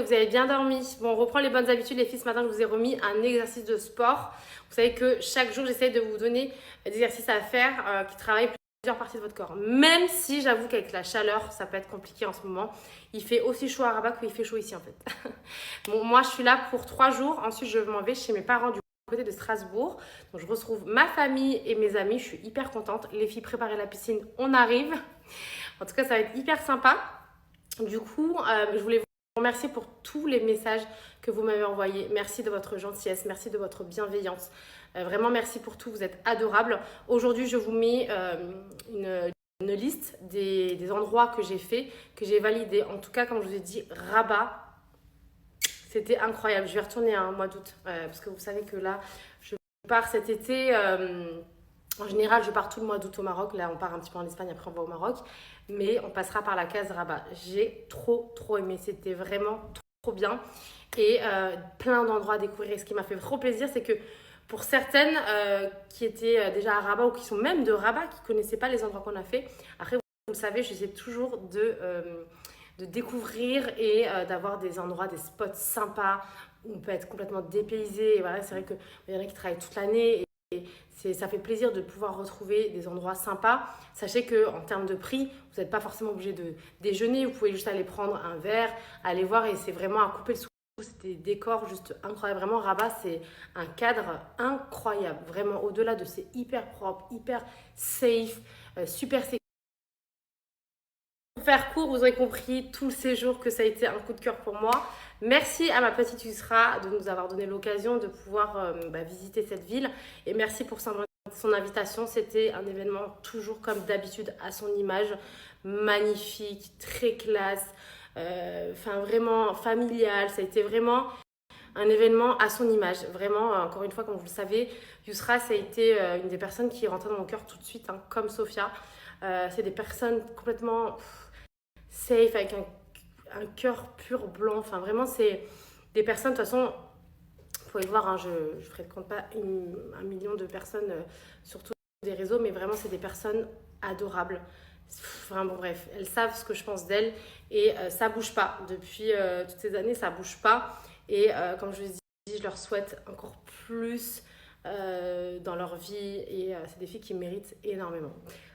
que vous avez bien dormi. Bon, on reprend les bonnes habitudes les filles. Ce matin, je vous ai remis un exercice de sport. Vous savez que chaque jour, j'essaye de vous donner des exercices à faire qui travaillent plusieurs parties de votre corps. Même si j'avoue qu'avec la chaleur, ça peut être compliqué en ce moment. Il fait aussi chaud à Rabat qu'il fait chaud ici en fait. Bon, moi, je suis là pour 3 jours. Ensuite, je m'en vais chez mes parents du côté de Strasbourg. Donc, je retrouve ma famille et mes amis. Je suis hyper contente. Les filles, préparez la piscine. On arrive. En tout cas, ça va être hyper sympa. Du coup, je voulais vous remercier pour tous les messages que vous m'avez envoyés. Merci de votre gentillesse, merci de votre bienveillance. Vraiment, merci pour tout, vous êtes adorables. Aujourd'hui, je vous mets une liste des endroits que j'ai fait, que j'ai validés. En tout cas, comme je vous ai dit, Rabat, c'était incroyable. Je vais retourner un mois d'août parce que vous savez que là, je pars cet été. En général, je pars tout le mois d'août au Maroc. Là, on part un petit peu en Espagne, après on va au Maroc. Mais on passera par la case Rabat. J'ai trop aimé. C'était vraiment trop bien. Et plein d'endroits à découvrir. Et ce qui m'a fait trop plaisir, c'est que pour certaines qui étaient déjà à Rabat ou qui sont même de Rabat, qui ne connaissaient pas les endroits qu'on a fait, après, vous le savez, j'essaie toujours de découvrir et d'avoir des endroits, des spots sympas où on peut être complètement dépaysé. Et voilà, c'est vrai qu'il y en a qui travaillent toute l'année. Et ça fait plaisir de pouvoir retrouver des endroits sympas. Sachez qu'en termes de prix, vous n'êtes pas forcément obligé de déjeuner. Vous pouvez juste aller prendre un verre, aller voir et c'est vraiment à couper le souffle. C'est des décors juste incroyables. Vraiment, Rabat, c'est un cadre incroyable. Vraiment, au-delà de c'est hyper propre, hyper safe, super sécuritaire. Pour faire court, vous aurez compris tout le séjour que ça a été un coup de cœur pour moi. Merci à ma petite Yusra de nous avoir donné l'occasion de pouvoir visiter cette ville. Et merci pour son invitation. C'était un événement toujours comme d'habitude à son image. Magnifique, très classe, vraiment familial. Ça a été vraiment un événement à son image. Vraiment, encore une fois, comme vous le savez, Yusra, ça a été une des personnes qui est rentrée dans mon cœur tout de suite, comme Sophia. C'est des personnes complètement safe, avec un cœur pur blanc. Enfin, vraiment, c'est des personnes, de toute façon, vous pouvez le voir, je ne fréquente pas 1 million de personnes sur tous les réseaux, mais vraiment, c'est des personnes adorables. Enfin, bon, bref, elles savent ce que je pense d'elles et ça ne bouge pas. Depuis toutes ces années, ça ne bouge pas. Et comme je vous dis, je leur souhaite encore plus dans leur vie et c'est des filles qui méritent énormément.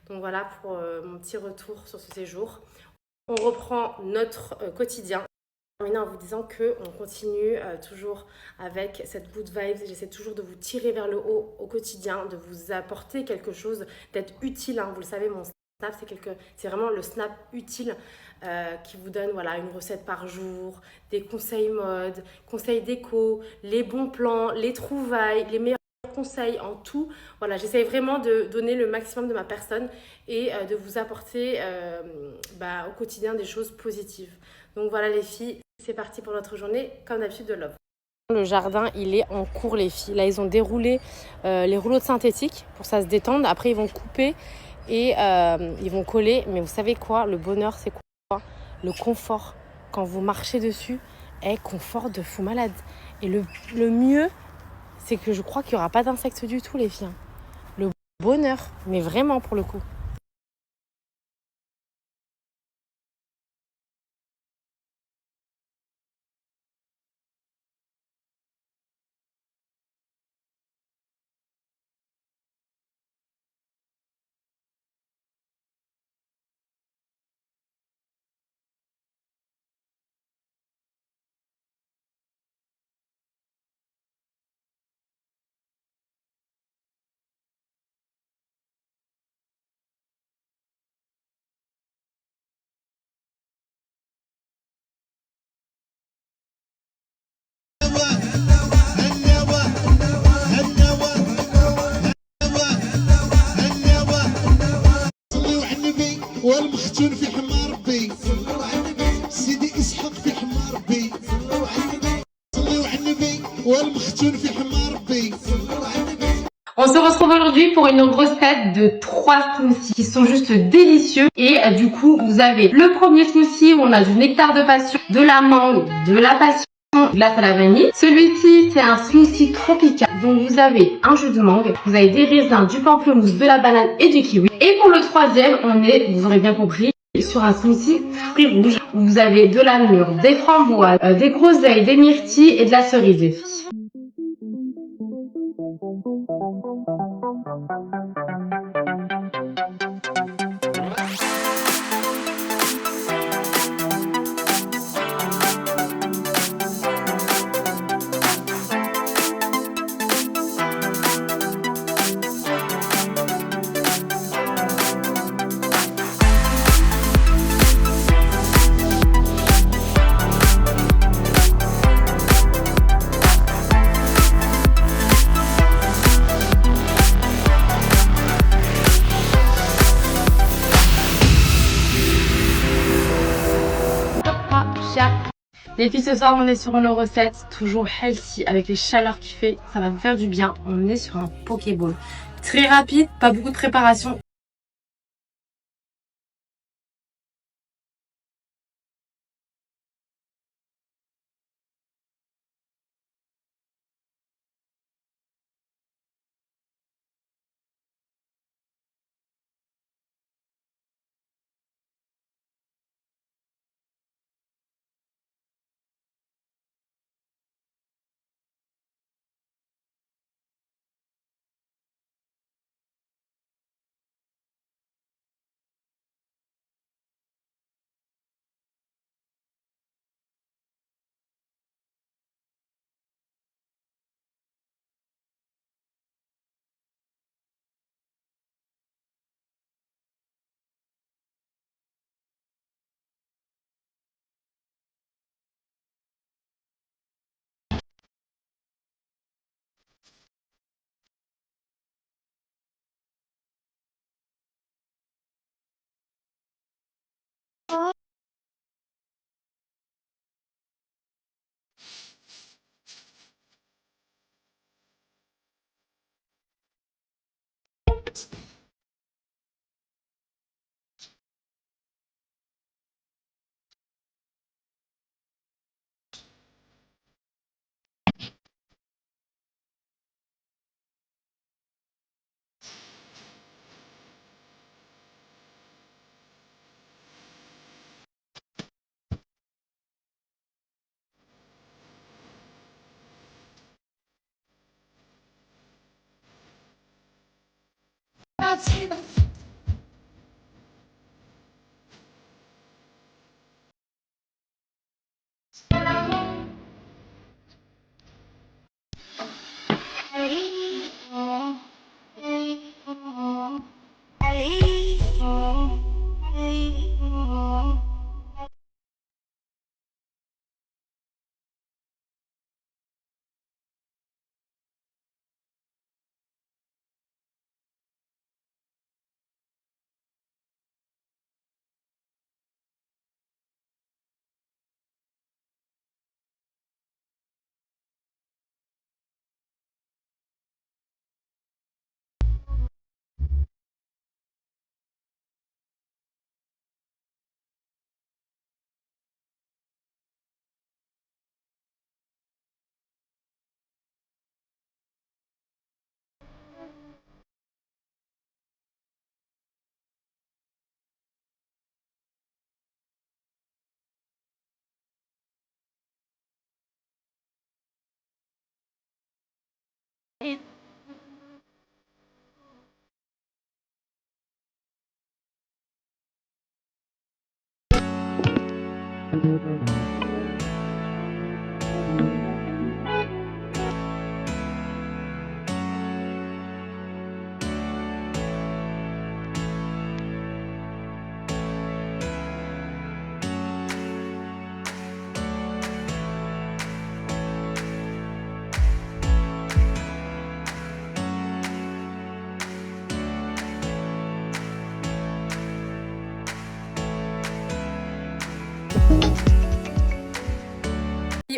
Donc voilà pour mon petit retour sur ce séjour. On reprend notre quotidien en vous disant qu'on continue toujours avec cette good vibes. J'essaie toujours de vous tirer vers le haut au quotidien, de vous apporter quelque chose, d'être utile. Vous le savez, mon snap, c'est vraiment le snap utile qui vous donne une recette par jour, des conseils mode, conseils déco, les bons plans, les trouvailles, les meilleurs conseils en tout. Voilà, j'essaye vraiment de donner le maximum de ma personne et de vous apporter au quotidien des choses positives. Donc voilà les filles, c'est parti pour notre journée, comme d'habitude de Love. Le jardin, il est en cours les filles. Là, ils ont déroulé les rouleaux de synthétique pour que ça se détende. Après, ils vont couper et ils vont coller. Mais vous savez quoi? Le bonheur, c'est quoi? Le confort. Quand vous marchez dessus, confort de fou malade. Et le mieux, c'est que je crois qu'il n'y aura pas d'insectes du tout, les filles. Le bonheur, mais vraiment pour le coup. والمختون في حمى ربي صلوا على النبي سيدي اسحاق في حمى ربي صلوا على النبي صلوا على النبي والمختون في حمى ربي صلوا على النبي. On se retrouve aujourd'hui pour une recette de 3 smoothies qui sont juste délicieux. Et du coup, vous avez le premier smoothie où on a du nectar de passion, de la mangue, de la passion, glace à la vanille. Celui-ci, c'est un smoothie tropical. Donc vous avez un jus de mangue, vous avez des raisins, du pamplemousse, de la banane et du kiwi. Et pour le troisième, vous aurez bien compris, Sur un smoothie fruits rouges, vous avez de la mûre, des framboises, des groseilles, des myrtilles et de la cerise, les filles. Les filles, ce soir, on est sur une recette toujours healthy avec les chaleurs qu'il fait. Ça va me faire du bien. On est sur un Pokéball. Très rapide, pas beaucoup de préparation.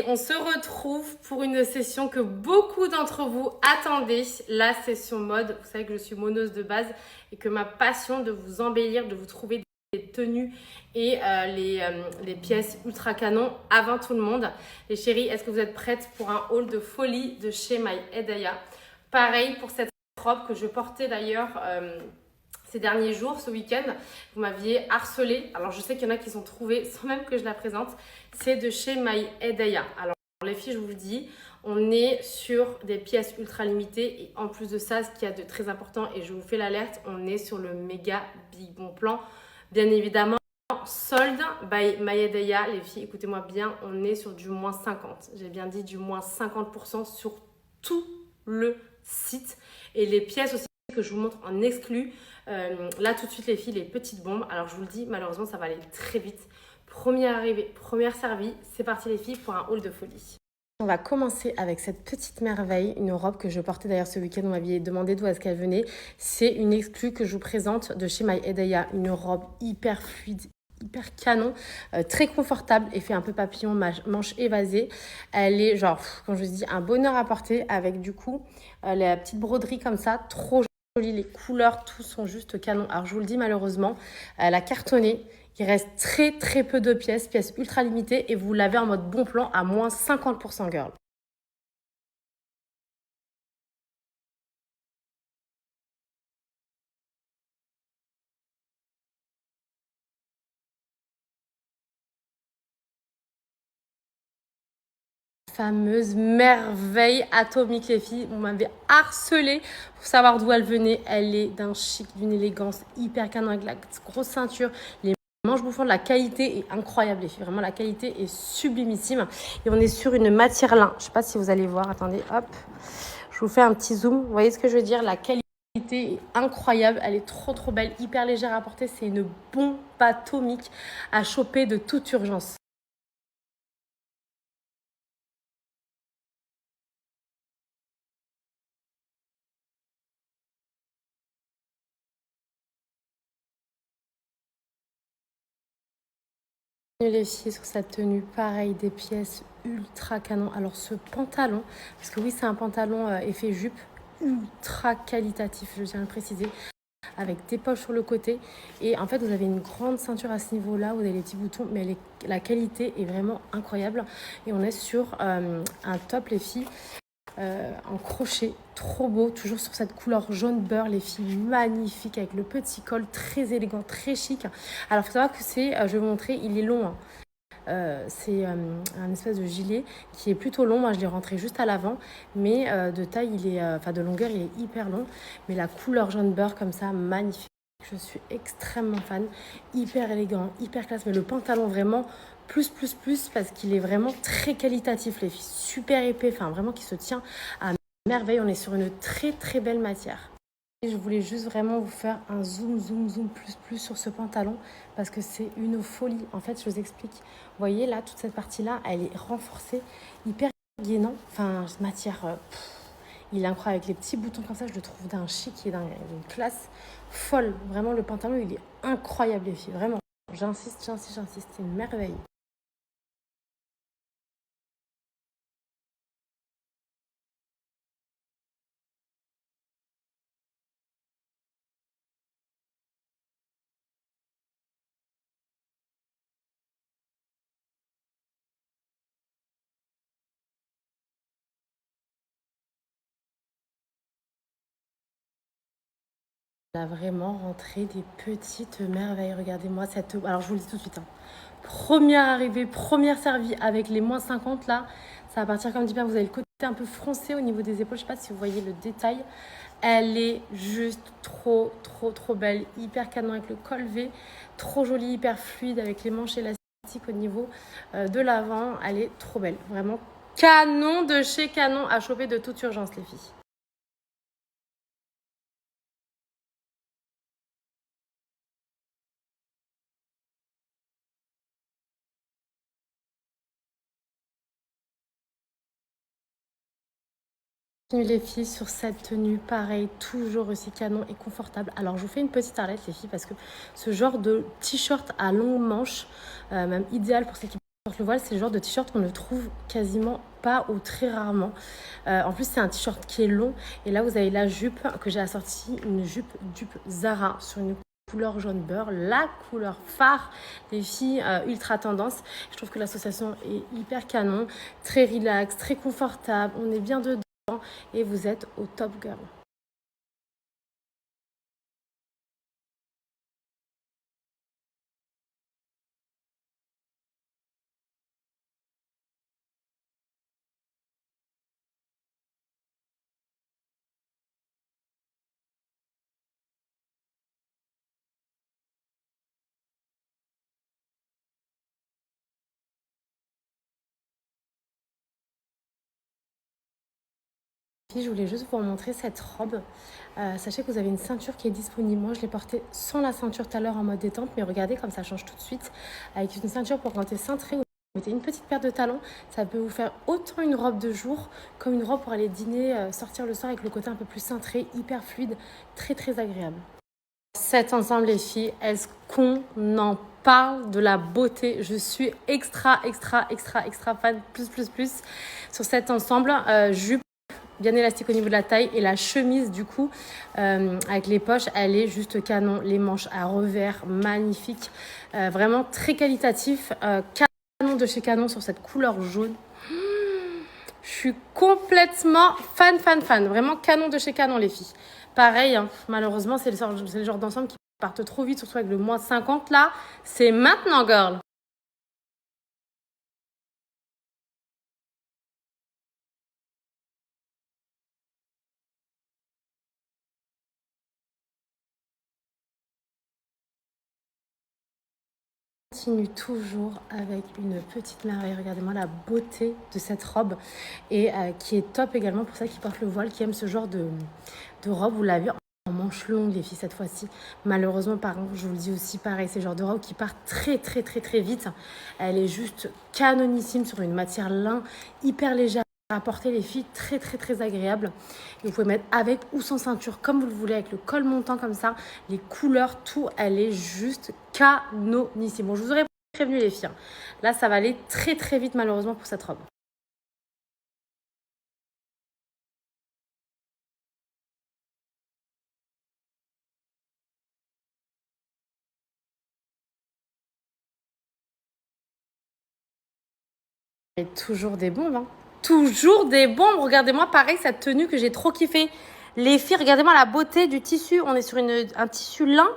On se retrouve pour une session que beaucoup d'entre vous attendaient, la session mode. Vous savez que je suis moneuse de base et que ma passion de vous embellir, de vous trouver des tenues et les pièces ultra canon avant tout le monde. Les chéris, est-ce que vous êtes prêtes pour un haul de folie de chez My Hedaya? Pareil pour cette robe que je portais d'ailleurs Ces derniers jours, ce week-end, vous m'aviez harcelé. Alors, je sais qu'il y en a qui sont trouvés sans même que je la présente. C'est de chez My Hedaya. Alors, les filles, je vous le dis, on est sur des pièces ultra limitées. Et en plus de ça, ce qu'il y a de très important, et je vous fais l'alerte, on est sur le méga big bon plan. Bien évidemment, solde by My Hedaya. Les filles, écoutez-moi bien, on est sur du moins 50. J'ai bien dit du moins 50% sur tout le site. Et les pièces aussi que je vous montre en exclu. Là tout de suite les filles, les petites bombes. Alors je vous le dis, malheureusement ça va aller très vite. Première arrivée, première servie. C'est parti les filles pour un haul de folie. On va commencer avec cette petite merveille, une robe que je portais d'ailleurs ce week-end. On m'avait demandé d'où est-ce qu'elle venait. C'est une exclue que je vous présente de chez My Hedaya. Une robe hyper fluide, hyper canon, très confortable, effet un peu papillon, manche évasée. Elle est genre, comme je vous dis, un bonheur à porter avec du coup la petite broderie comme ça, trop jolie, les couleurs, tout sont juste canon. Alors je vous le dis malheureusement, elle a cartonné. Il reste très peu de pièces ultra limitées et vous l'avez en mode bon plan à moins 50% girl. Fameuse merveille atomique les filles, on m'avait harcelé pour savoir d'où elle venait. Elle est d'un chic, d'une élégance hyper canon avec la grosse ceinture, les manches bouffantes, la qualité est incroyable les filles, vraiment la qualité est sublimissime et on est sur une matière lin. Je sais pas si vous allez voir, attendez, hop, je vous fais un petit zoom, vous voyez ce que je veux dire, la qualité est incroyable, elle est trop belle, hyper légère à porter, c'est une bombe atomique à choper de toute urgence. Les filles sur cette tenue, pareil, des pièces ultra canon. Alors ce pantalon, parce que oui c'est un pantalon effet jupe, ultra qualitatif, je tiens à le préciser, avec des poches sur le côté. Et en fait vous avez une grande ceinture à ce niveau-là, vous avez les petits boutons, mais la qualité est vraiment incroyable. Et on est sur un top les filles. En crochet, trop beau, toujours sur cette couleur jaune beurre, les filles, magnifique avec le petit col, très élégant, très chic. Alors il faut savoir que c'est, je vais vous montrer, il est long, hein. C'est un espèce de gilet qui est plutôt long. Moi je l'ai rentré juste à l'avant, mais de taille il est, de longueur il est hyper long, mais la couleur jaune beurre comme ça, magnifique. Je suis extrêmement fan, hyper élégant, hyper classe, mais le pantalon vraiment plus parce qu'il est vraiment très qualitatif les filles, super épais, enfin vraiment qui se tient à merveille. On est sur une très belle matière. Et je voulais juste vraiment vous faire un zoom plus sur ce pantalon parce que c'est une folie. En fait, je vous explique. Vous voyez là, toute cette partie-là, elle est renforcée, hyper gainant. Enfin, matière, il est incroyable avec les petits boutons comme ça. Je le trouve d'un chic et d'une classe folle. Vraiment, le pantalon, il est incroyable les filles. Vraiment, j'insiste. C'est une merveille. On a vraiment rentré des petites merveilles. Regardez-moi cette... Alors, je vous le dis tout de suite. Hein. Première arrivée, première servie avec les moins 50 là. Ça va partir comme dit bien. Vous avez le côté un peu froncé au niveau des épaules. Je sais pas si vous voyez le détail. Elle est juste trop belle. Hyper canon avec le col V. Trop jolie, hyper fluide avec les manches élastiques au niveau de l'avant. Elle est trop belle. Vraiment canon de chez Canon à choper de toute urgence les filles. Les filles sur cette tenue, pareil, toujours aussi canon et confortable. Alors je vous fais une petite arlette les filles parce que ce genre de t-shirt à longue manche, même idéal pour celles qui portent le voile, c'est le genre de t-shirt qu'on ne trouve quasiment pas ou très rarement. En plus c'est un t-shirt qui est long et là vous avez la jupe que j'ai assortie, une jupe dupe Zara sur une couleur jaune beurre, la couleur phare des filles ultra tendance. Je trouve que l'association est hyper canon, très relax, très confortable, on est bien dedans. Et vous êtes au top girl. Je voulais juste vous montrer cette robe. Sachez que vous avez une ceinture qui est disponible. Moi, je l'ai portée sans la ceinture tout à l'heure en mode détente, mais regardez comme ça change tout de suite. Avec une ceinture pour quand tu es cintré, vous mettez une petite paire de talons. Ça peut vous faire autant une robe de jour comme une robe pour aller dîner, sortir le soir avec le côté un peu plus cintré, hyper fluide, très très agréable. Cet ensemble, les filles, est-ce qu'on en parle de la beauté? Je suis extra fan, plus sur cet ensemble. Jupe bien élastique au niveau de la taille et la chemise du coup avec les poches, elle est juste canon. Les manches à revers, magnifique, vraiment très qualitatif. Canon de chez Canon sur cette couleur jaune. Je suis complètement fan. Vraiment canon de chez Canon, les filles. Pareil, hein, malheureusement, c'est le genre d'ensemble qui partent trop vite, surtout avec le moins 50 là. C'est maintenant, girl. Continue toujours avec une petite merveille. Regardez-moi la beauté de cette robe et qui est top également pour celles qui portent le voile, qui aiment ce genre de robe. Vous l'avez en manche longue, les filles, cette fois-ci. Malheureusement, par contre, je vous le dis aussi, pareil, c'est le genre de robe qui part très vite. Elle est juste canonissime sur une matière lin, hyper légère à porter, les filles, très agréable. Et vous pouvez mettre avec ou sans ceinture, comme vous le voulez, avec le col montant comme ça, les couleurs, tout, elle est juste canonissime. Bon, je vous aurais prévenu, les filles. Là, ça va aller très vite, malheureusement, pour cette robe. Et toujours des bombes, hein. Toujours des bombes. Regardez-moi, pareil, cette tenue que j'ai trop kiffé. Les filles, regardez-moi la beauté du tissu. On est sur un tissu lin.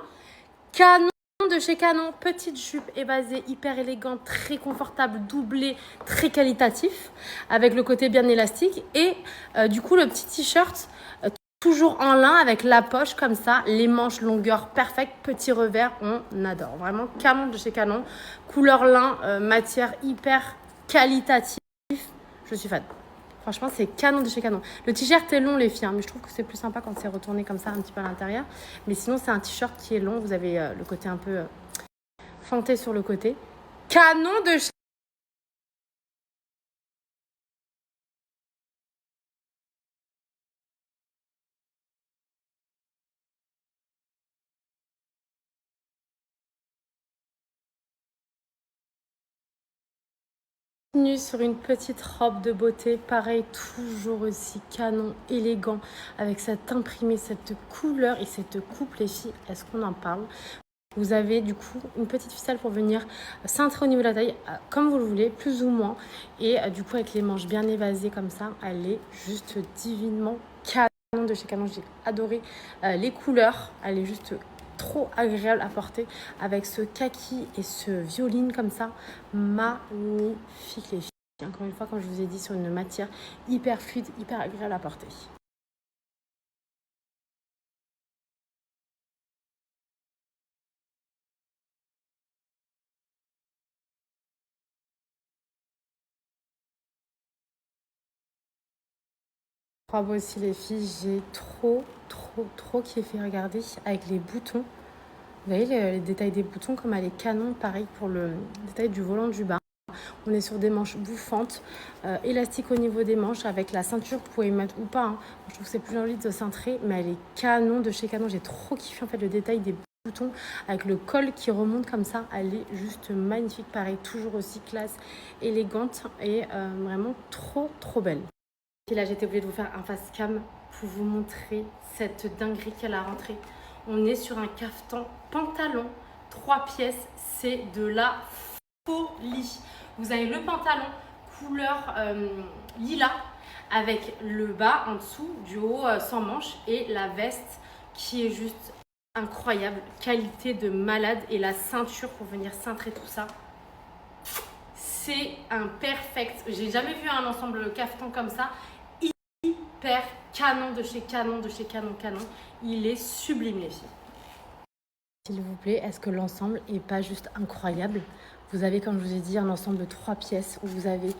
Canon de chez Canon. Petite jupe évasée, hyper élégante, très confortable, doublée, très qualitatif. Avec le côté bien élastique. Et du coup, le petit t-shirt, toujours en lin avec la poche comme ça. Les manches, longueur parfaite, petit revers. On adore. Vraiment, Canon de chez Canon. Couleur lin, matière hyper qualitative. Je suis fan. Franchement, c'est canon de chez Canon. Le t-shirt est long, les filles, hein, mais je trouve que c'est plus sympa quand c'est retourné comme ça, un petit peu à l'intérieur. Mais sinon, c'est un t-shirt qui est long. Vous avez le côté un peu feinté sur le côté. Canon de chez... Sur une petite robe de beauté, pareil, toujours aussi canon, élégant, avec cette imprimé, cette couleur et cette coupe, les filles, est-ce qu'on en parle? Vous avez du coup une petite ficelle pour venir cintrer au niveau de la taille, comme vous le voulez, plus ou moins. Et du coup, avec les manches bien évasées comme ça, elle est juste divinement canon de chez Canon. J'ai adoré les couleurs, elle est juste trop agréable à porter avec ce kaki et ce violine comme ça, magnifique, les filles. Encore une fois, comme je vous ai dit, sur une matière hyper fluide, hyper agréable à porter. Robe aussi, les filles, j'ai trop kiffé. Regardez, avec les boutons. Vous voyez les détails des boutons, comme elle est canon, pareil pour le détail du volant du bas. On est sur des manches bouffantes, élastiques au niveau des manches, avec la ceinture, vous pouvez y mettre ou pas, hein. Je trouve que c'est plus joli de cintrer, mais elle est canon de chez Canon. J'ai trop kiffé en fait le détail des boutons, avec le col qui remonte comme ça. Elle est juste magnifique, pareil, toujours aussi classe, élégante et vraiment trop belle. Et là, j'étais obligée de vous faire un face cam pour vous montrer cette dinguerie qu'elle a rentrée. On est sur un caftan pantalon, 3 pièces, c'est de la folie. Vous avez le pantalon couleur lilas avec le bas en dessous, du haut sans manches et la veste qui est juste incroyable, qualité de malade et la ceinture pour venir cintrer tout ça. C'est un perfect. J'ai jamais vu un ensemble caftan comme ça. Hyper canon de chez Canon, Canon. Il est sublime, les filles. S'il vous plaît, est-ce que l'ensemble est pas juste incroyable? Vous avez, comme je vous ai dit, un ensemble de 3 pièces où vous avez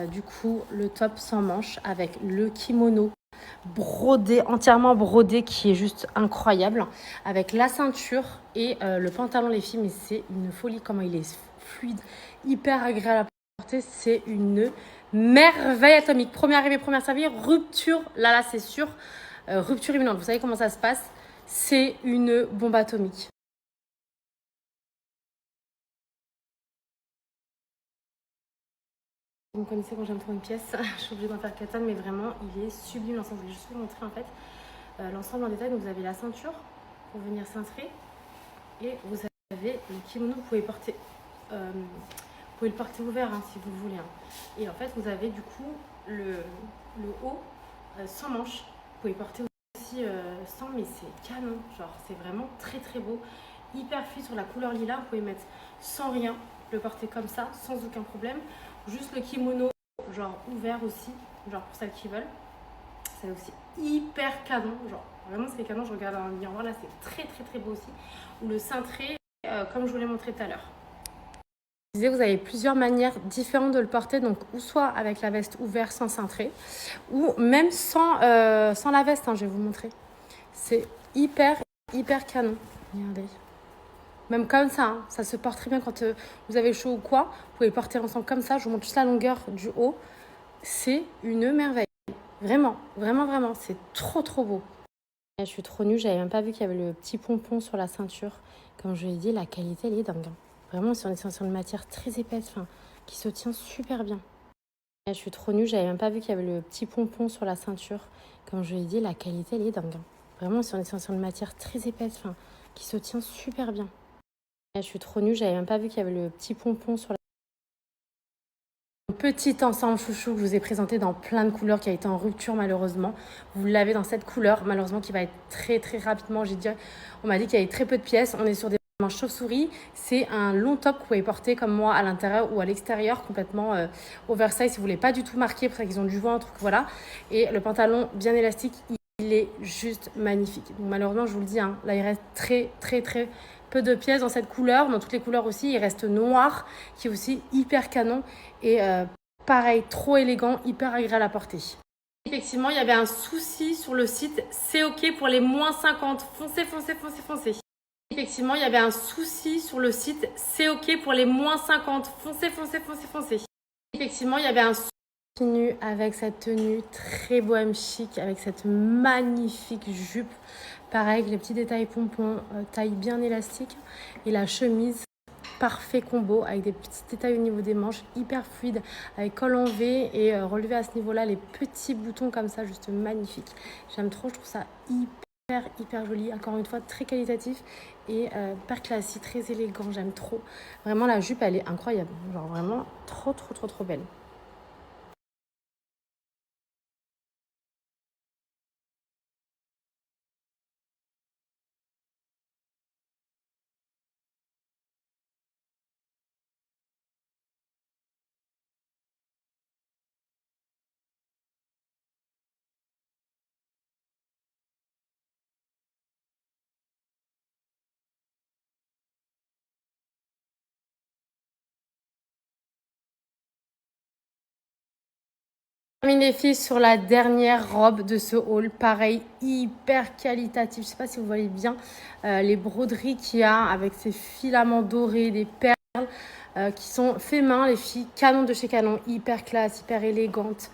du coup le top sans manches avec le kimono brodé, entièrement brodé, qui est juste incroyable, avec la ceinture et le pantalon les filles, mais c'est une folie comment il est fluide, hyper agréable à porter, c'est une merveille atomique. Première arrivée, première servie, rupture, là c'est sûr, rupture imminente, vous savez comment ça se passe, c'est une bombe atomique. Vous me connaissez quand j'aime trop une pièce, je suis obligée d'en faire 4 tonnes, mais vraiment il est sublime l'ensemble. Je vais juste vous montrer en fait l'ensemble en détail. Donc vous avez la ceinture pour venir cintrer et vous avez le kimono, vous pouvez le porter ouvert hein, si vous voulez. Hein. Et en fait vous avez du coup le haut sans manche, vous pouvez porter aussi sans, mais c'est canon, genre c'est vraiment très très beau, hyper fluide sur la couleur lilas, vous pouvez mettre sans rien, le porter comme ça sans aucun problème. Juste le kimono, genre ouvert aussi, genre pour celles qui veulent. C'est aussi hyper canon, genre vraiment c'est canon, je regarde dans le miroir là, c'est très très très beau aussi. Ou le cintré, comme je vous l'ai montré tout à l'heure. Je disais, vous avez plusieurs manières différentes de le porter, donc ou soit avec la veste ouverte sans cintré, ou même sans la veste, hein, je vais vous montrer. C'est hyper canon, regardez. Même comme ça, hein, ça se porte très bien quand vous avez chaud ou quoi. Vous pouvez le porter ensemble comme ça. Je vous montre juste la longueur du haut. C'est une merveille. Vraiment, vraiment, vraiment. C'est trop, trop beau. Je suis trop nulle. J'avais même pas vu qu'il y avait le petit pompon sur la ceinture. Comme je l'ai dit, la qualité, elle est dingue. Hein. Vraiment, on est sur une matière très épaisse, qui se tient super bien. Je suis trop nulle. J'avais même pas vu qu'il y avait le petit pompon sur la ceinture. Comme je l'ai dit, la qualité, elle est dingue. Hein. Vraiment, on est sur une matière très épaisse, qui se tient super bien. Je suis trop nulle, j'avais même pas vu qu'il y avait le petit pompon sur la... Petit ensemble chouchou que je vous ai présenté dans plein de couleurs qui a été en rupture malheureusement. Vous l'avez dans cette couleur malheureusement qui va être très très rapidement. On m'a dit qu'il y avait très peu de pièces. On est sur des manches chauve-souris. C'est un long top que vous pouvez porter comme moi à l'intérieur ou à l'extérieur, complètement oversize si vous voulez pas du tout marquer parce qu'ils ont du ventre, voilà. Et le pantalon bien élastique, il est juste magnifique. Donc malheureusement je vous le dis, hein, là il reste très très très peu de pièces dans cette couleur, dans toutes les couleurs aussi. Il reste noir, qui est aussi hyper canon. Et pareil, trop élégant, hyper agréable à porter. Effectivement, il y avait un souci sur le site. C'est OK pour les moins 50. Foncez, foncez, foncez, foncez. Effectivement, il y avait un souci sur le site. C'est OK pour les moins 50. Foncez, foncez, foncez, foncez. Effectivement, il y avait un souci. Continue avec cette tenue très bohème chic, avec cette magnifique jupe. Pareil, les petits détails pompons, taille bien élastique. Et la chemise, parfait combo, avec des petits détails au niveau des manches, hyper fluide, avec col en V et relevé à ce niveau-là, les petits boutons comme ça, juste magnifique. J'aime trop, je trouve ça hyper joli. Encore une fois, très qualitatif et hyper classique, très élégant, j'aime trop. Vraiment, la jupe, elle est incroyable. Genre vraiment trop belle. Les filles sur la dernière robe de ce haul, pareil, hyper qualitatif. Je sais pas si vous voyez bien les broderies qu'il y a avec ces filaments dorés, des perles qui sont faits main, les filles, canon de chez Canon, hyper classe, hyper élégante,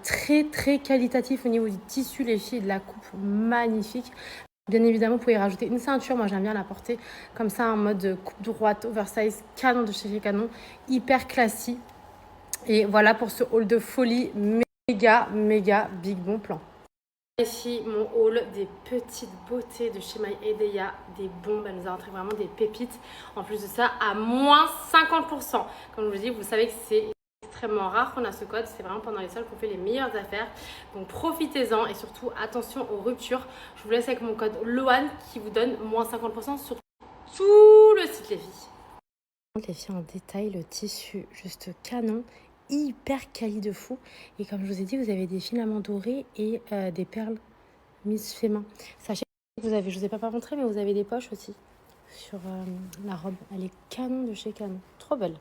très qualitatif au niveau du tissu, les filles, et de la coupe magnifique. Bien évidemment, vous pouvez rajouter une ceinture. Moi, j'aime bien la porter comme ça en mode coupe droite, oversize, canon de chez Canon, hyper classique. Et voilà pour ce haul de folie, méga big bon plan. Ici, mon haul des petites beautés de chez My Edeya, des bombes, elle nous a rentré vraiment des pépites. En plus de ça, à moins 50%. Comme je vous dis, vous savez que c'est extrêmement rare qu'on a ce code. C'est vraiment pendant les soldes qu'on fait les meilleures affaires. Donc profitez-en et surtout attention aux ruptures. Je vous laisse avec mon code LOAN qui vous donne moins 50% sur tout le site, les filles. Les filles en détail, le tissu juste canon, hyper quali de fou. Et comme je vous ai dit, vous avez des filaments dorés et des perles mises fait main. Sachez que vous avez, je vous ai pas montré, mais vous avez des poches aussi sur la robe. Elle est canon de chez Canon, trop belle.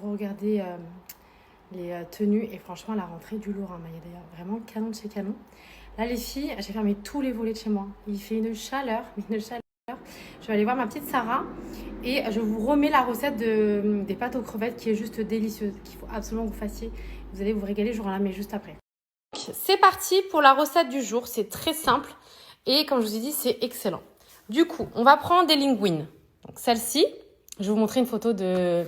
Regardez les tenues et franchement la rentrée du lourd, hein, mais il y a d'ailleurs vraiment canon de chez canon. Là les filles, j'ai fermé tous les volets de chez moi. Il fait une chaleur, mais une chaleur. Je vais aller voir ma petite Sarah et je vous remets la recette des pâtes aux crevettes qui est juste délicieuse, qu'il faut absolument que vous fassiez. Vous allez vous régaler, je vous la mets juste après. C'est parti pour la recette du jour, c'est très simple et comme je vous ai dit, c'est excellent. Du coup, on va prendre des linguines. Donc celle-ci, je vais vous montrer une photo de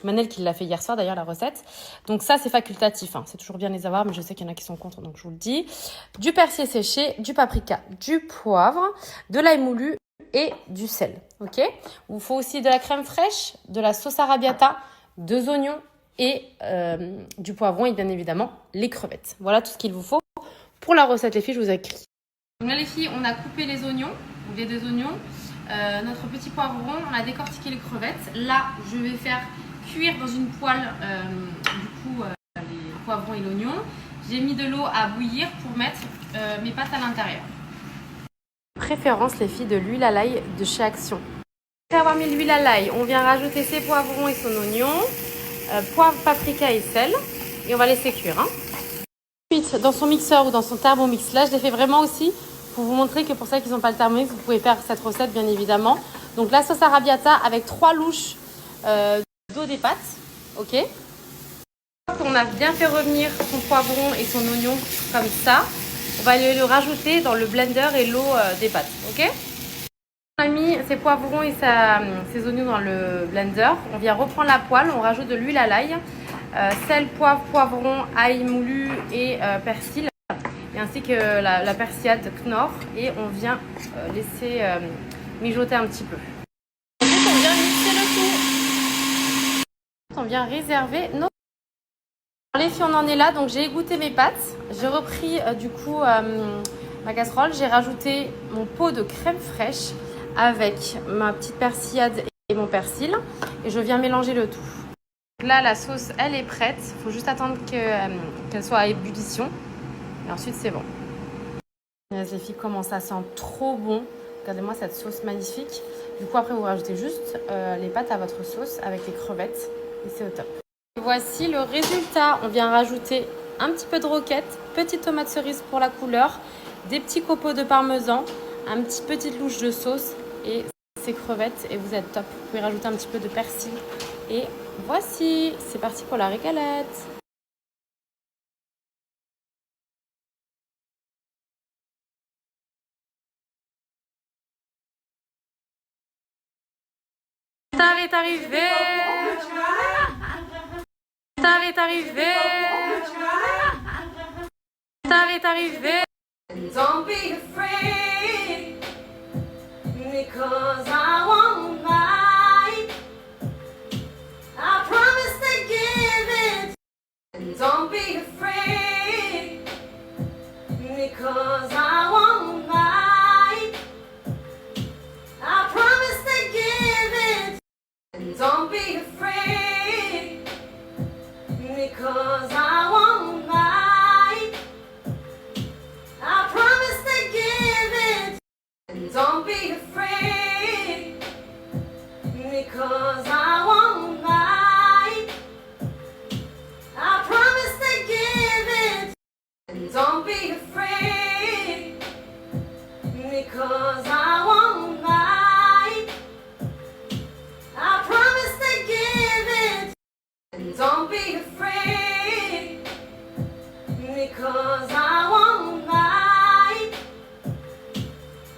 Manel qui l'a fait hier soir d'ailleurs la recette. Donc ça c'est facultatif, hein. C'est toujours bien de les avoir mais je sais qu'il y en a qui sont contre donc je vous le dis. Du persil séché, du paprika, du poivre, de l'ail moulu et du sel. Ok. Il vous faut aussi de la crème fraîche, de la sauce arrabbiata, 2 oignons et du poivron et bien évidemment les crevettes. Voilà tout ce qu'il vous faut pour la recette les filles, je vous ai écrit. Donc là les filles, on a coupé les oignons, ou les 2 oignons, notre petit poivron, on a décortiqué les crevettes. Là je vais faire cuire dans une poêle les poivrons et l'oignon. J'ai mis de l'eau à bouillir pour mettre mes pâtes à l'intérieur. Préférence les filles de l'huile à l'ail de chez Action. Après avoir mis l'huile à l'ail, on vient rajouter ses poivrons et son oignon, poivre, paprika et sel et on va laisser cuire. Ensuite dans son mixeur ou dans son Thermomix, là je l'ai fait vraiment aussi pour vous montrer que pour celles qui n'ont pas le Thermomix, vous pouvez faire cette recette bien évidemment. Donc la sauce arrabbiata avec 3 louches d'eau des pâtes, ok. On a bien fait revenir son poivron et son oignon comme ça. On va le rajouter dans le blender et l'eau des pâtes, ok. On a mis ses poivrons et ses oignons dans le blender. On vient reprendre la poêle, on rajoute de l'huile à l'ail, sel, poivre, poivron, ail moulu et persil, et ainsi que la persillade Knorr. Et on vient laisser mijoter un petit peu. Ensuite, on vient mixer le tout. On vient réserver nos... Les filles, on en est là, donc j'ai égoutté mes pâtes. J'ai repris du coup ma casserole. J'ai rajouté mon pot de crème fraîche avec ma petite persillade et mon persil. Et je viens mélanger le tout. Là, la sauce, elle est prête. Il faut juste attendre qu'elle soit à ébullition. Et ensuite, c'est bon. Les filles, comment ça sent trop bon. Regardez-moi cette sauce magnifique. Du coup, après, vous rajoutez juste les pâtes à votre sauce avec les crevettes. Et c'est au top. Voici le résultat. On vient rajouter un petit peu de roquette, petite tomate cerise pour la couleur, des petits copeaux de parmesan, un petit petite louche de sauce et ces crevettes et vous êtes top. Vous pouvez rajouter un petit peu de persil et voici, c'est parti pour la régalette. Star est arrivé. Star est arrivé. Star est arrivé. Don't be afraid, because I won't lie. I promise to give it. And don't be afraid, because I won't lie. I promise to give it. And don't be afraid, because I won't lie. I promise to give it. And don't be afraid, because I won't lie. I promise to give it. And don't be afraid, because I won't lie. I promise to give it. And don't be afraid, because I won't lie.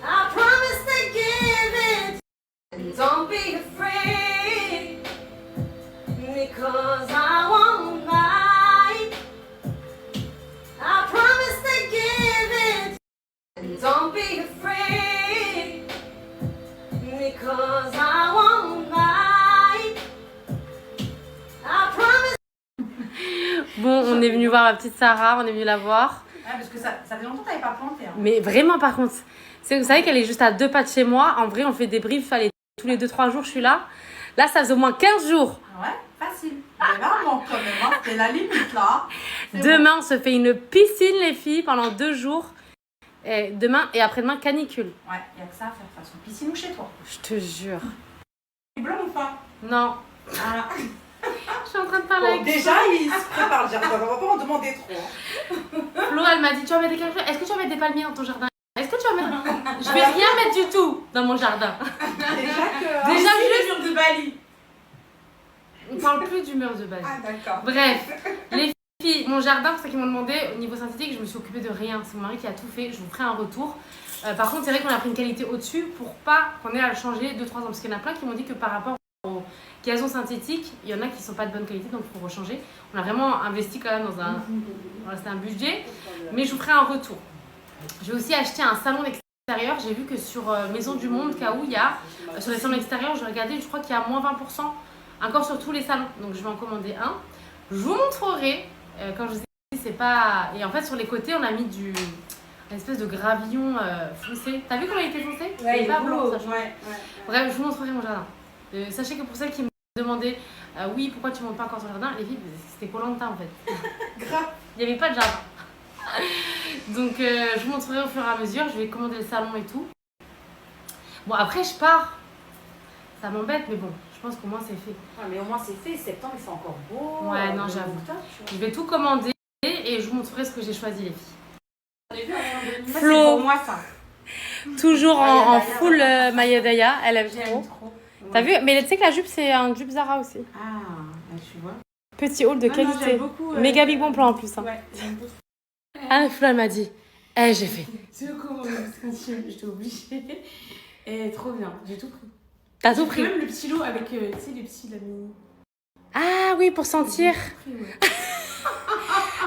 I promise to give it. And don't be afraid, because I won't lie. I promise to give it. And don't be afraid, because I won't lie. I promise. Bon, on est venu voir ma petite Sarah, on est venu la voir. Ah, parce que ça fait longtemps que t'avais pas planté. Hein. Mais vraiment, par contre, vous savez qu'elle est juste à 2 pas de chez moi. En vrai, on fait des briefs, allez, tous les 2-3 jours, je suis là. Là, ça faisait au moins 15 jours. Ouais, facile. Mais vraiment, quand même, hein, c'était la limite là. C'est Demain, on se fait une piscine, les filles, pendant 2 jours. Et demain et après-demain, canicule. bon. Ouais, il y a que ça à faire façon piscine ou chez toi. Je te jure. Tu es blanc ou pas? Non. Ah. Je suis en train de parler Bon, avec déjà, il se prépare le jardin. On va pas en demander trop. Flo, elle m'a dit, tu vas mettre quelque chose? Est-ce que tu vas mettre des palmiers dans ton jardin? Est-ce que tu vas mettre... Je vais rien mettre du tout dans mon jardin. Déjà que. Déjà, le mur de Bali. On parle plus du mur de Bali. Ah, d'accord. Bref, les filles, mon jardin, pour ceux qui m'ont demandé, au niveau synthétique, je me suis occupée de rien. C'est mon mari qui a tout fait. Je vous ferai un retour. Par contre, c'est vrai qu'on a pris une qualité au-dessus pour pas qu'on ait à le changer 2-3 ans. Parce qu'il y en a plein qui m'ont dit que par rapport aux gazons synthétiques, il y en a qui sont pas de bonne qualité, donc il faut rechanger. On a vraiment investi quand même dans un budget. Mais je vous ferai un retour. J'ai aussi acheté un salon extérieur. J'ai vu que sur Maison du Monde, Kaou, il y a sur les salons extérieurs, je regardais, je crois qu'il y a moins 20% encore sur tous les salons. Donc je vais en commander un. Je vous montrerai. Quand je vous ai dit, c'est pas. Et en fait, sur les côtés, on a mis une espèce de gravillon foncé. T'as vu comment il était foncé? Ouais, il est pas blanc, ça change. Ouais. Bref, je vous montrerai mon jardin. Sachez que pour celles qui me demandaient, oui, pourquoi tu montes pas encore ton jardin, les filles, c'était Koh-Lanta en fait. Grave. Il n'y avait pas de jardin. Donc je vous montrerai au fur et à mesure. Je vais commander le salon et tout. Bon, après je pars. Ça m'embête, mais bon, je pense qu'au moins c'est fait. Ouais, mais au moins c'est fait. Septembre, c'est encore beau. Ouais, non, j'avoue. Je vais tout commander et je vous montrerai ce que j'ai choisi, les filles. Ça, Flo. c'est pour moi, ça. Toujours Maya en Daya. full Maya Daya. Elle aime J'aime trop. trop. T'as vu? Mais tu sais que la jupe, c'est un jupe Zara aussi. Ah, tu vois. Petit haul de Non, qualité. j'aime beaucoup, Méga big bon plan en plus. Hein. Ouais, j'aime beaucoup. Ah, Flo, elle m'a dit. Eh, j'ai fait. Tu veux comment j'étais obligée. Et trop bien, j'ai tout pris. T'as tout J'ai pris? même le petit lot avec, tu sais, les petits, la mini. Ah oui, pour sentir. J'ai tout pris, ouais.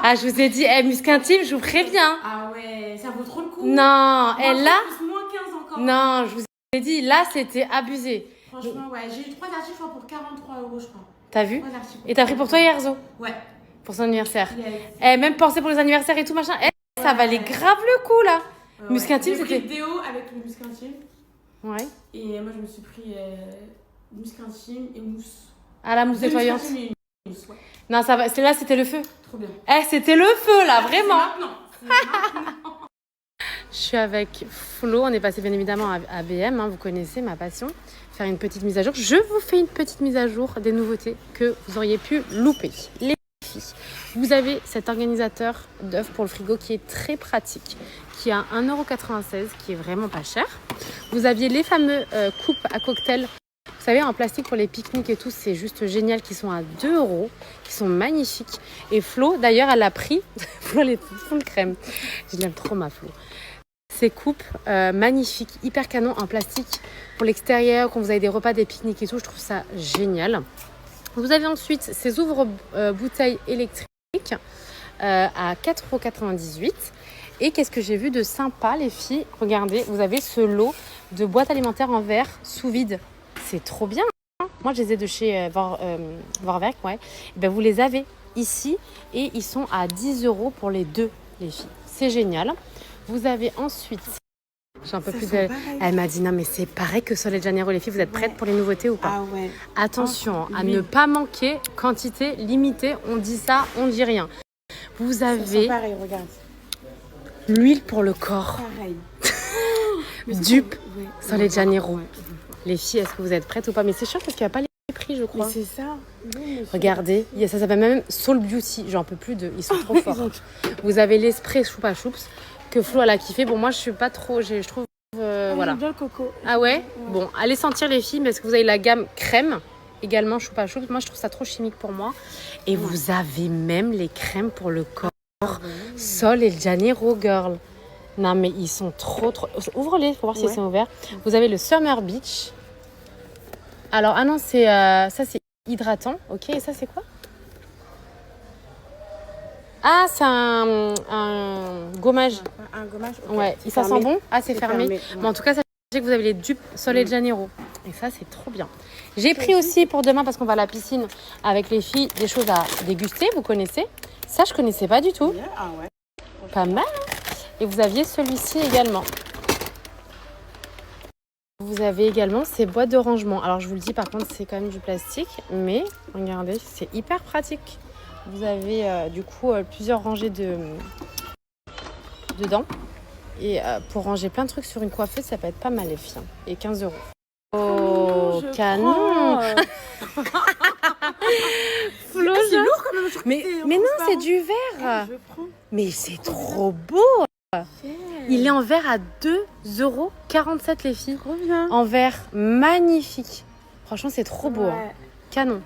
Ah, je vous ai dit, musc intime, je vous préviens. Ah ouais, ça vaut trop le coup. Non, Moins elle là. plus, moins 15 encore. Non, je vous ai dit, là, c'était abusé. Franchement, ouais, j'ai eu 3 articles je crois, pour 43 €, je crois. T'as vu? 3 articles. Et t'as pris pour toi et Erzo? Ouais. Pour son anniversaire. Yes. Eh, même penser pour les anniversaires et tout, machin. Eh, ça valait grave le coup, là. Musc intime, J'ai c'était. pris déo avec le musc intime. Ouais. Et moi, je me suis pris musc intime et mousse. Ah, la mousse Deux musc nettoyante. intime et une mousse, ouais. Non, ça va. Là, c'était le feu. Trop bien. Eh, c'était le feu, là, vraiment. C'est maintenant. Je suis avec Flo, on est passé bien évidemment à BM, hein, vous connaissez ma passion, faire une petite mise à jour. Je vous fais une petite mise à jour des nouveautés que vous auriez pu louper. Les filles, vous avez cet organisateur d'œufs pour le frigo qui est très pratique, qui a 1,96 €, qui est vraiment pas cher. Vous aviez les fameux coupes à cocktail, vous savez, en plastique pour les pique-niques et tout, c'est juste génial, qui sont à 2 €, qui sont magnifiques. Et Flo, d'ailleurs, elle a pris, Flo, elle est full crème. Je l'aime trop, ma Flo. Ces coupes magnifiques, hyper canon en plastique pour l'extérieur, quand vous avez des repas, des pique-niques et tout, je trouve ça génial. Vous avez ensuite ces ouvre-bouteilles électriques à 4,98 €. Et qu'est-ce que j'ai vu de sympa, les filles? Regardez, vous avez ce lot de boîtes alimentaires en verre sous vide. C'est trop bien. Hein, moi, je les ai de chez Vorwerk, ouais. Et ben, vous les avez ici et ils sont à 10 € pour les deux, les filles. C'est génial. Vous avez ensuite, j'ai un peu plus de... Elle m'a dit, non mais c'est pareil que Sol de Janeiro, les filles, vous êtes prêtes pour les nouveautés ou pas? Ah ouais. Attention à ne pas manquer, quantité limitée, on dit ça, on dit rien. Vous avez Pareil, regarde. l'huile pour le corps, Pareil. dupe, Ouais. Sol de Janeiro. Les filles, est-ce que vous êtes prêtes ou pas? Mais c'est chiant parce qu'il n'y a pas les prix, je crois. Mais c'est ça. Regardez, ça s'appelle même Soul Beauty, j'en peux plus de, ils sont trop forts. Vous avez les sprays Choupa Choups que Flo elle a kiffé. Bon, moi je suis pas trop, je trouve, voilà. J'aime le coco. Ah ouais? Bon, allez sentir les filles, parce que vous avez la gamme crème, également Choupa Choups. Moi je trouve ça trop chimique pour moi. Et vous avez même les crèmes pour le corps, Sol et Janeiro Girl. Non mais ils sont trop. Ouvre-les, faut voir si c'est ouvert. Vous avez le Summer Beach. Alors, ah non, c'est ça c'est hydratant, ok. Et ça c'est quoi? Ah, c'est un gommage. Un gommage. Okay. Ouais, C'est ça sent fermé. bon? Ah, c'est fermé. ouais. Mais en tout cas, sachez que vous avez les dupes Sol de Janeiro. Et ça, c'est trop bien. J'ai pris aussi pour demain, parce qu'on va à la piscine avec les filles, des choses à déguster, vous connaissez. Ça, je connaissais pas du tout. Ah ouais. Pas mal. Et vous aviez celui-ci également. Vous avez également ces boîtes de rangement. Alors, je vous le dis, par contre, c'est quand même du plastique. Mais, regardez, c'est hyper pratique. Vous avez, du coup, plusieurs rangées dedans. Et pour ranger plein de trucs sur une coiffeuse, ça peut être pas mal, les filles. Et 15 €. Oh, canon! Flo, Mais non, c'est du verre. Je prends. Mais c'est trop beau. Il est en verre à 2,47 € les filles. Trop bien. En verre magnifique. Franchement, c'est trop beau. Hein. Ouais. Canon.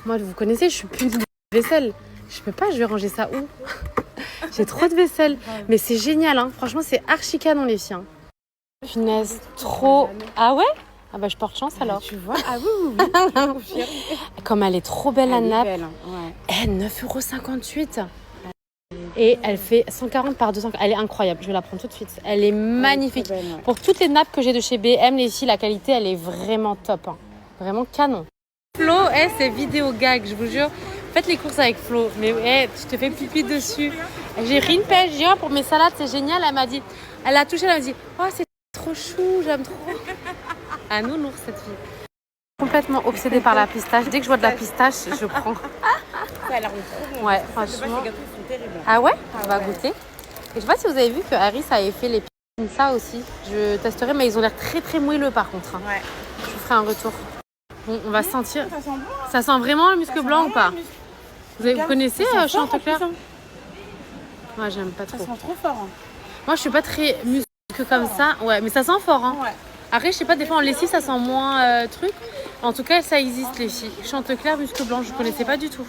Moi, vous connaissez, je suis plus de vaisselle. Je peux pas, je vais ranger ça où? J'ai trop de vaisselle. Mais c'est génial, hein. Franchement, c'est archi canon les filles. Hein. Punaise, trop. Ah ouais? Ah bah je porte chance alors. Tu vois? Ah oui. Comme elle est trop belle la nappe. Belle, hein. Ouais. Eh, 9,58 €. Et elle fait 140 par 200. Elle est incroyable, je vais la prendre tout de suite. Elle est magnifique. Très belle, ouais. Pour toutes les nappes que j'ai de chez BM, les filles, la qualité, elle est vraiment top. Hein. Vraiment canon. Flo, c'est vidéo gag, je vous jure. Faites les courses avec Flo. Mais tu te fais pipi dessus. J'ai pris une pêche, j'ai dit, oh, pour mes salades, c'est génial. Elle m'a dit, elle a touché, elle m'a dit, oh, c'est trop chou, j'aime trop. Ah, nounours, cette fille. Complètement obsédée par la pistache. Dès que je vois de la pistache, je prends. Elle a trop bon. Ouais, Je sais pas, franchement. ces gâteaux sont terribles. Ah ouais? On va goûter. Et je sais pas si vous avez vu que Harris avait fait les ça aussi. Je testerai, mais ils ont l'air très très moelleux par contre. Hein. Ouais. Je vous ferai un retour. Bon, on va sentir. Ça sent bon. Ça sent vraiment le muscle blanc ou pas? Vous Regarde, connaissez ça sent fort, en Chantecler? plus, hein. Moi, j'aime pas Ça trop. sent trop fort. Hein. Moi, je suis pas très muscle comme ça. Ouais, mais ça sent fort. Hein. Ouais. Après, je sais pas, des fois en lessive, ça sent moins truc. En tout cas, ça existe les filles. Chantecler, muscle blanc, je connaissais pas du tout.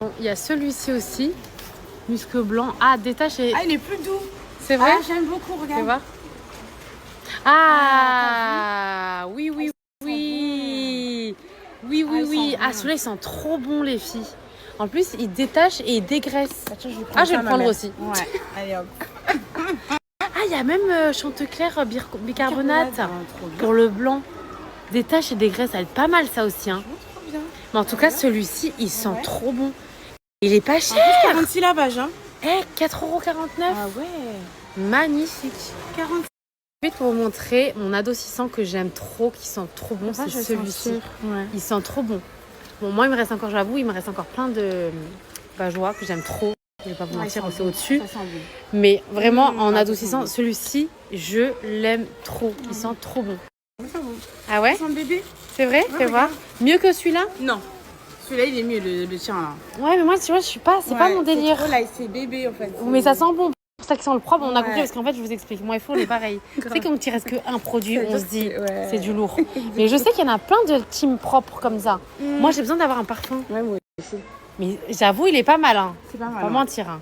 Bon, il y a celui-ci aussi. Muscle blanc. Ah, détaché. Ah, il est plus doux. C'est vrai? Ah, j'aime beaucoup, Tu regarde. vois? Ah, oui, oui, oui. Oui, oui, Ah, ils oui. sont Ah, bons. ceux-là, ils sont trop bons, les filles. En plus, ils détachent et ils dégraissent. Bah, tiens, je vais Ah, je vais ça, le ma prendre mère. aussi. Ouais, allez hop. Ah, il y a même Chantecler bicarbonate Ah, trop bien. pour le blanc. Des taches et des graisses, elle est pas mal ça aussi. Hein. Trop bien. Mais en tout cas, celui-ci, il sent Ouais. trop bon. Il est pas En cher. plus, 46 lavages, hein. Eh, 4,49 €. Ah ouais. Magnifique. 46. Je vais vous montrer mon adoucissant que j'aime trop, qui sent trop bon, Ah, c'est je vais celui-ci. sentir. Ouais. Il sent trop bon. Bon, moi, il me reste encore, j'avoue, il me reste encore plein de bajois que j'aime trop. Je vais pas vous Ouais, mentir, ils sont c'est bons. au-dessus. Ça sent bon. Mais vraiment, en ah, adoucissant, ça sent celui-ci, je l'aime trop. Il sent trop bon. Ça sent bon. Ah ouais? Ça sent bébé? C'est vrai? Fais regarde. voir. Mieux que celui-là? Non. Celui-là, il est mieux, le tien, là. Ouais, mais moi, tu vois, je suis pas, c'est pas mon délire. Trop, là, c'est bébé, en fait. Mais ça sent bon. C'est pour ça qu'ils sont le propre, on a Ouais. compris, parce qu'en fait, je vous explique. Moi, il faut, on est pareil. Tu sais, Grave. quand il reste qu'un produit, Ça on veut se dire dit, que ouais. c'est du lourd. Mais je sais qu'il y en a plein de teams propres comme ça. Mm. Moi, j'ai besoin d'avoir un parfum. Ouais, moi aussi. Mais j'avoue, il est pas mal, hein. C'est pas mal. Pas ouais. mentir. Hein.